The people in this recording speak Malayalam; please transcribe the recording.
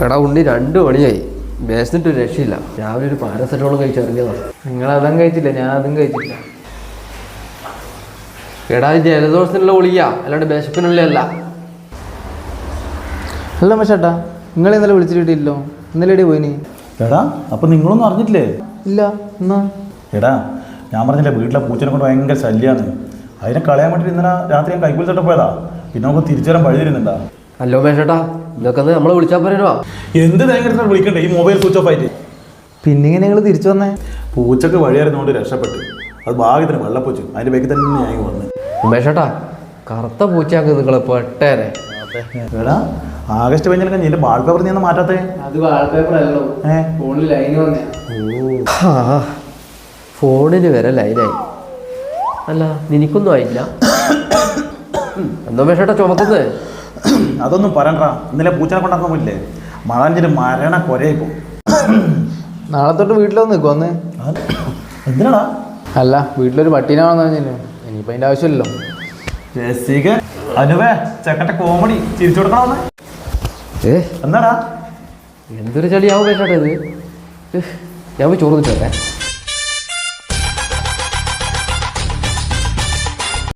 എടാ ഉണ്ണി 2 മണിയായി. ബേസിനിട്ട് ഒരു രക്ഷയില്ല. രാവിലെ ഒരു പാരസെറ്റമോളും കഴിച്ചിറങ്ങിയതാണ്. നിങ്ങളതും കഴിച്ചില്ല, ഞാൻ അതും കഴിച്ചില്ല. എടാ ഈ ജലദോഷത്തിനുള്ള ഗുളിക അല്ലാണ്ട് വിശപ്പിനുള്ളതല്ല. അല്ല മച്ചേട്ടാ, നിങ്ങൾ ഇന്നലെ വിളിച്ചിട്ടില്ലല്ലോ. ഇന്നലെ എവിടെ പോയിനി? എടാ അപ്പം നിങ്ങളൊന്നും അറിഞ്ഞിട്ടില്ലേ? ഇല്ല. എന്നാ എടാ ഞാൻ പറഞ്ഞില്ലേ, വീട്ടിലെ പൂച്ചനെ കൊണ്ട് ഭയങ്കര ശല്യമാണ്. അതിനെ കളയാൻ വേണ്ടിയിട്ട് ഇന്നലെ രാത്രി ഞാൻ കൈക്കൂലി തൊട്ട് പോയതാ. പിന്നെ നമുക്ക് തിരിച്ചു വരാൻ വഴി തരുന്നുണ്ടാ. ഹലോ മേശേട്ടാ, ഇതൊക്കെ നമ്മളെ വിളിച്ചാൽ പോരോ? എന്ത് ഭയങ്കര വിളിക്കണ്ടേ ഈ മൊബൈൽ സ്വിച്ച് ഓഫ് ആയിട്ട്? പിന്നെ ഇങ്ങനെ നിങ്ങൾ തിരിച്ചു വന്നേ? പൂച്ചക്ക് വഴിയായിരുന്നുകൊണ്ട് രക്ഷപ്പെട്ടു. അത് ഭാഗ്യത്തിന് വെള്ളപ്പൂച്ചു. അതിൻ്റെ ബേക്കിൽ തന്നെ ഞാൻ വന്ന്. മേശേട്ടാ, കറുത്ത പൂച്ചയാക്ക് നിങ്ങളെ പെട്ടേനെ. എടാ ആഗസ്റ്റ് 15 നിന്റെ ബാൾ പേപ്പർ നീ ഒന്ന് മാറ്റാത്തേ? അത് വാൾപേപ്പർ അല്ലോ, ഫോണിൽ ലൈന് വന്നേ. ഫോണിന് വരെ ലൈനായി. അല്ല നിനക്കൊന്നും ആയില്ല? എന്തോ മേശേട്ടാ ചുമക്കുന്നത്? അതൊന്നും പറയണ്ട. ഇന്നലെ പൂച്ചനെ കൊണ്ടാക്കാൻ പോയില്ലേ, മഴഞ്ഞിട്ട് മരണ കൊരയിപ്പോ. നാളെ തൊട്ട് വീട്ടിലൊന്ന് നിൽക്കും ഒന്ന്. എന്തിനാടാ? അല്ല, വീട്ടിലൊരു പട്ടീനാണെന്ന് പറഞ്ഞില്ലേ, ഇനിയിപ്പോൾ അതിൻ്റെ ആവശ്യമില്ലല്ലോ. അനുവേ ചെക്കൻ്റെ കോമഡി ചിരിച്ചു കൊടുക്കണമെന്ന്. എന്താടാ? എന്തൊരു ചളിയാവും മേശേട്ടാ ഇത്. ഞാൻ പോയി ചോറ് വെച്ചോട്ടെ.